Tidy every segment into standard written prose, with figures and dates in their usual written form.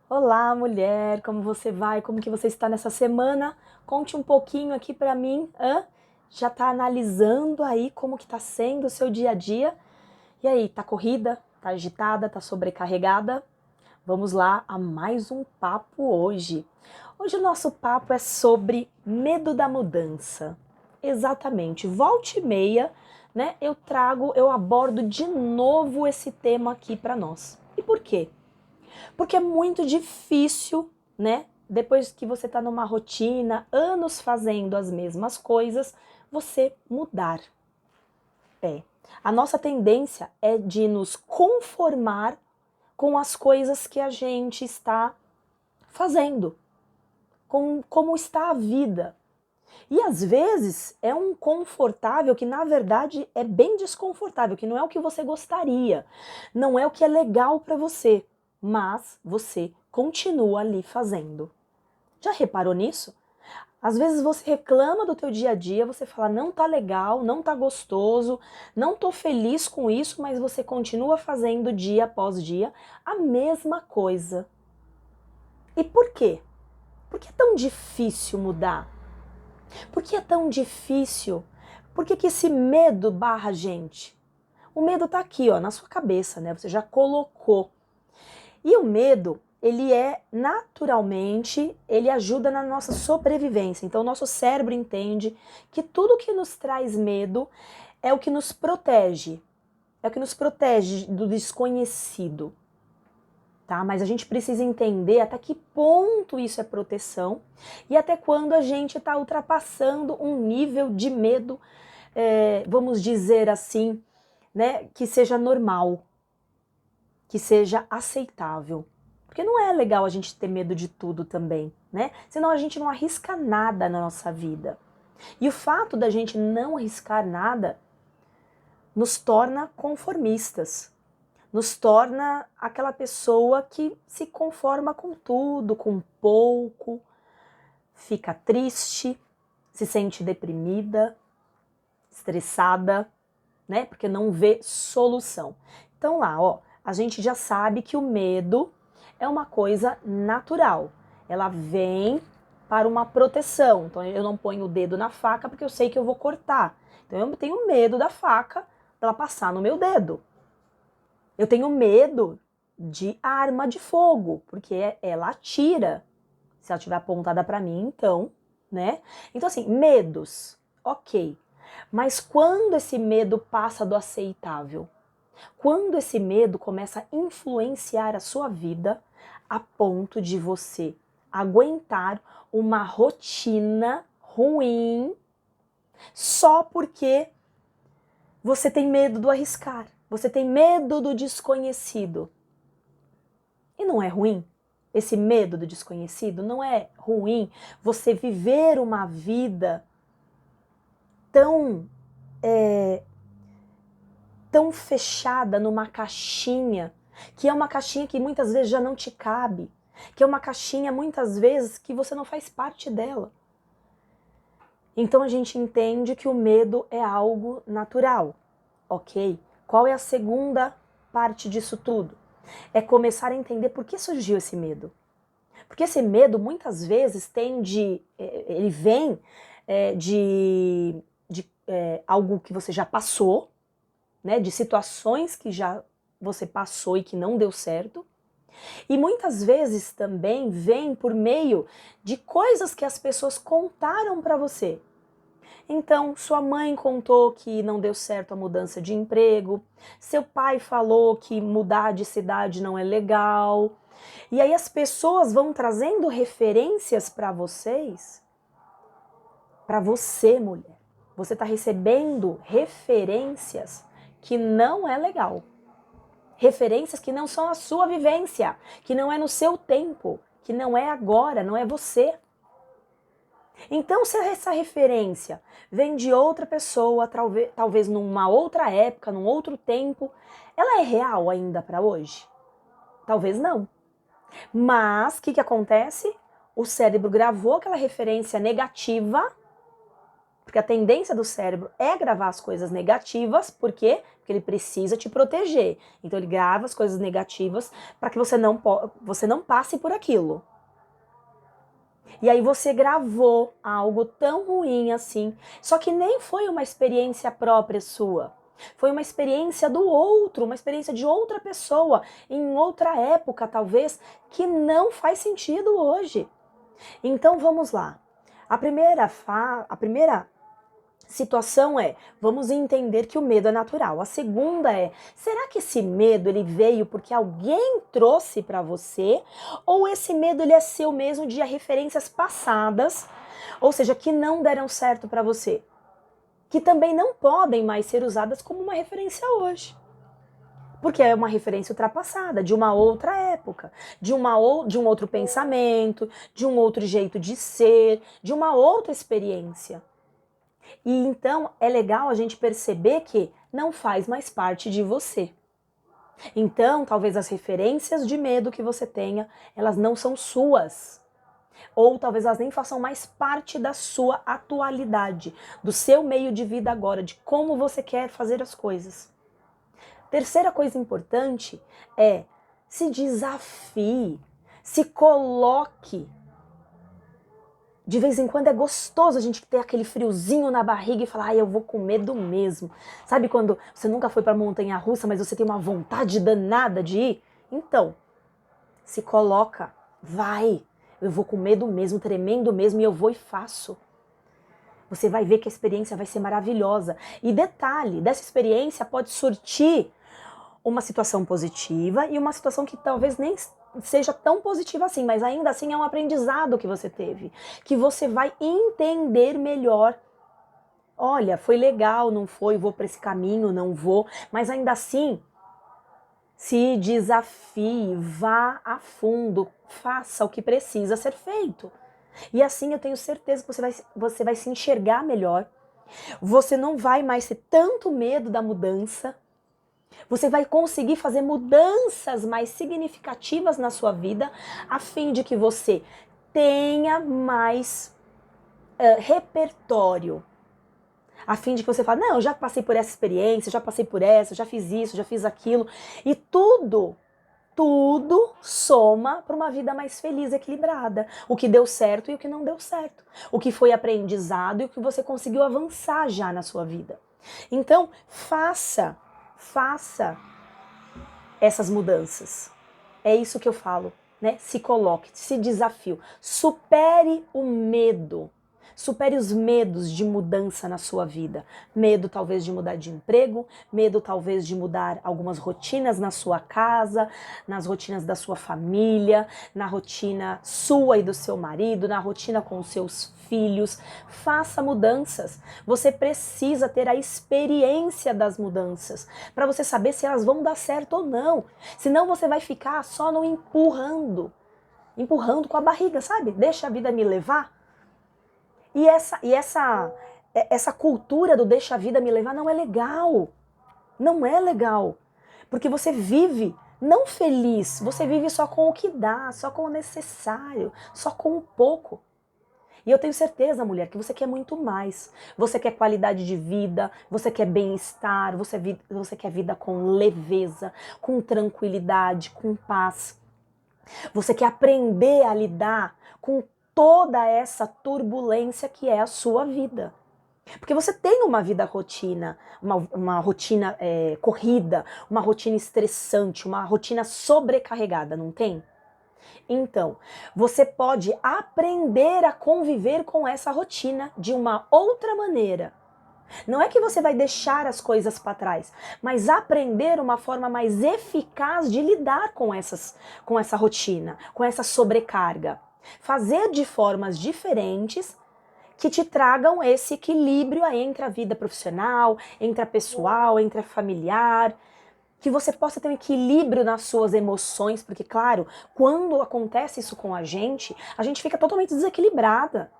Olá, mulher, como você vai? Como que você está nessa semana? Conte um pouquinho aqui pra mim. Já tá analisando aí como que tá sendo o seu dia a dia? E aí, tá corrida? Tá agitada? Tá sobrecarregada? Vamos lá a mais um papo hoje. Hoje o nosso papo é sobre medo da mudança. Exatamente. Volta e meia, né? Eu abordo de novo esse tema aqui pra nós. E por quê? Porque é muito difícil, né? Depois que você está numa rotina, anos fazendo as mesmas coisas, você mudar. É. A nossa tendência é de nos conformar com as coisas que a gente está fazendo, com como está a vida. E às vezes é um confortável que na verdade é bem desconfortável, que não é o que você gostaria, não é o que é legal para você, mas você continua ali fazendo. Já reparou nisso? Às vezes você reclama do teu dia a dia, você fala não tá legal, não tá gostoso, não tô feliz com isso, mas você continua fazendo dia após dia a mesma coisa. E por quê? Por que é tão difícil mudar? Por que é tão difícil? Por que, que esse medo barra a gente? O medo tá aqui, ó, na sua cabeça, né? Você já colocou. E o medo, ele é naturalmente, ele ajuda na nossa sobrevivência. Então, o nosso cérebro entende que tudo que nos traz medo é o que nos protege. É o que nos protege do desconhecido. Tá? Mas a gente precisa entender até que ponto isso é proteção e até quando a gente está ultrapassando um nível de medo, vamos dizer assim, né, que seja normal, que seja aceitável. Porque não é legal a gente ter medo de tudo também, né? Senão a gente não arrisca nada na nossa vida. E o fato da gente não arriscar nada nos torna conformistas, nos torna aquela pessoa que se conforma com tudo, com pouco, fica triste, se sente deprimida, estressada, né? Porque não vê solução. Então lá, ó, a gente já sabe que o medo é uma coisa natural. Ela vem para uma proteção. Então eu não ponho o dedo na faca porque eu sei que eu vou cortar. Então eu tenho medo da faca ela passar no meu dedo. Eu tenho medo de arma de fogo, porque ela atira. Se ela estiver apontada para mim, então, né? Então, assim, medos, ok. Mas quando esse medo passa do aceitável? Quando esse medo começa a influenciar a sua vida a ponto de você aguentar uma rotina ruim só porque você tem medo do arriscar, você tem medo do desconhecido. E não é ruim? Esse medo do desconhecido não é ruim você viver uma vida tão tão fechada numa caixinha, que é uma caixinha que muitas vezes já não te cabe, que é uma caixinha muitas vezes que você não faz parte dela. Então a gente entende que o medo é algo natural, ok? Qual é a segunda parte disso tudo? É começar a entender por que surgiu esse medo. Porque esse medo muitas vezes ele vem de algo que você já passou, né, de situações que já você passou e que não deu certo. E muitas vezes também vem por meio de coisas que as pessoas contaram para você. Então, sua mãe contou que não deu certo a mudança de emprego, seu pai falou que mudar de cidade não é legal. E aí as pessoas vão trazendo referências para vocês, para você, mulher. Você está recebendo referências que não é legal. Referências que não são a sua vivência, que não é no seu tempo, que não é agora, não é você. Então, se essa referência vem de outra pessoa, talvez numa outra época, num outro tempo, ela é real ainda para hoje? Talvez não. Mas o que acontece? O cérebro gravou aquela referência negativa, porque a tendência do cérebro é gravar as coisas negativas, por quê? porque ele precisa te proteger. Então ele grava as coisas negativas para que você não passe por aquilo. E aí você gravou algo tão ruim assim, só que nem foi uma experiência própria sua. Foi uma experiência do outro, uma experiência de outra pessoa, em outra época talvez, que não faz sentido hoje. Então vamos lá. A primeira situação é, vamos entender que o medo é natural. A segunda é, será que esse medo ele veio porque alguém trouxe para você? Ou esse medo ele é seu mesmo de referências passadas, ou seja, que não deram certo para você? Que também não podem mais ser usadas como uma referência hoje. Porque é uma referência ultrapassada, de uma outra época, de um outro pensamento, de um outro jeito de ser, de uma outra experiência. E então é legal a gente perceber que não faz mais parte de você. Então, talvez as referências de medo que você tenha, elas não são suas. Ou talvez elas nem façam mais parte da sua atualidade, do seu meio de vida agora, de como você quer fazer as coisas. Terceira coisa importante é se desafie, se coloque. De vez em quando é gostoso a gente ter aquele friozinho na barriga e falar, eu vou com medo mesmo. Sabe quando você nunca foi para montanha-russa, mas você tem uma vontade danada de ir? Então, se coloca, vai. Eu vou com medo mesmo, tremendo mesmo, e eu vou e faço. Você vai ver que a experiência vai ser maravilhosa. E detalhe, dessa experiência pode surtir uma situação positiva e uma situação que talvez nem seja tão positiva assim, mas ainda assim é um aprendizado que você teve, que você vai entender melhor. Olha, foi legal, não foi, vou para esse caminho, não vou, mas ainda assim, se desafie, vá a fundo, faça o que precisa ser feito. E assim eu tenho certeza que você vai se enxergar melhor, você não vai mais ter tanto medo da mudança, você vai conseguir fazer mudanças mais significativas na sua vida, a fim de que você tenha mais repertório. A fim de que você fale, não, eu já passei por essa experiência, já passei por essa, já fiz isso, já fiz aquilo. E tudo soma para uma vida mais feliz, equilibrada. O que deu certo e o que não deu certo. O que foi aprendizado e o que você conseguiu avançar já na sua vida. Então, faça essas mudanças. É isso que eu falo, né? Se coloque, se desafie, supere o medo. Supere os medos de mudança na sua vida. Medo talvez de mudar de emprego, medo talvez de mudar algumas rotinas na sua casa, nas rotinas da sua família, na rotina sua e do seu marido, na rotina com os seus filhos. Faça mudanças. Você precisa ter a experiência das mudanças para você saber se elas vão dar certo ou não. Senão você vai ficar só no empurrando com a barriga, sabe? Deixa a vida me levar. E essa cultura do deixa a vida me levar não é legal. Não é legal. Porque você vive não feliz, você vive só com o que dá, só com o necessário, só com o pouco. E eu tenho certeza, mulher, que você quer muito mais. Você quer qualidade de vida, você quer bem-estar, você quer vida com leveza, com tranquilidade, com paz. Você quer aprender a lidar com toda essa turbulência que é a sua vida. Porque você tem uma vida rotina, uma rotina corrida, uma rotina estressante, uma rotina sobrecarregada, não tem? Então, você pode aprender a conviver com essa rotina de uma outra maneira. Não é que você vai deixar as coisas para trás, mas aprender uma forma mais eficaz de lidar com essa rotina, com essa sobrecarga. Fazer de formas diferentes que te tragam esse equilíbrio aí entre a vida profissional, entre a pessoal, entre a familiar, que você possa ter um equilíbrio nas suas emoções, porque claro, quando acontece isso com a gente fica totalmente desequilibrada.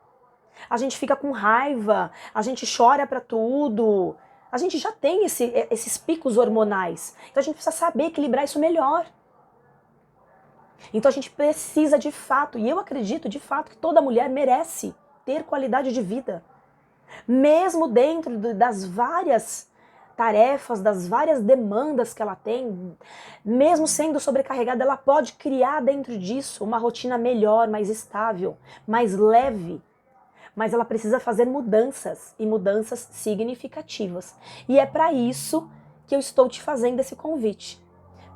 A gente fica com raiva, a gente chora pra tudo. A gente já tem esses picos hormonais. Então a gente precisa saber equilibrar isso melhor. Então a gente precisa de fato, e eu acredito de fato que toda mulher merece ter qualidade de vida. Mesmo dentro das várias tarefas, das várias demandas que ela tem, mesmo sendo sobrecarregada, ela pode criar dentro disso uma rotina melhor, mais estável, mais leve. Mas ela precisa fazer mudanças, e mudanças significativas. E é para isso que eu estou te fazendo esse convite.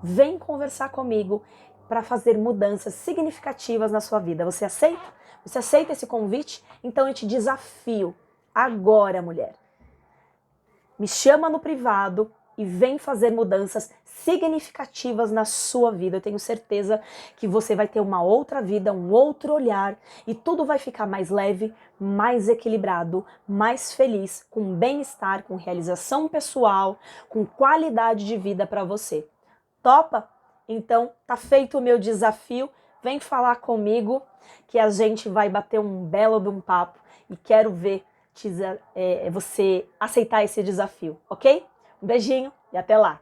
Vem conversar comigo para fazer mudanças significativas na sua vida. Você aceita? Você aceita esse convite? Então eu te desafio agora, mulher. Me chama no privado e vem fazer mudanças significativas na sua vida. Eu tenho certeza que você vai ter uma outra vida, um outro olhar e tudo vai ficar mais leve, mais equilibrado, mais feliz, com bem-estar, com realização pessoal, com qualidade de vida para você. Topa? Então, tá feito o meu desafio. Vem falar comigo que a gente vai bater um belo de um papo e quero ver você aceitar esse desafio, ok? Um beijinho e até lá!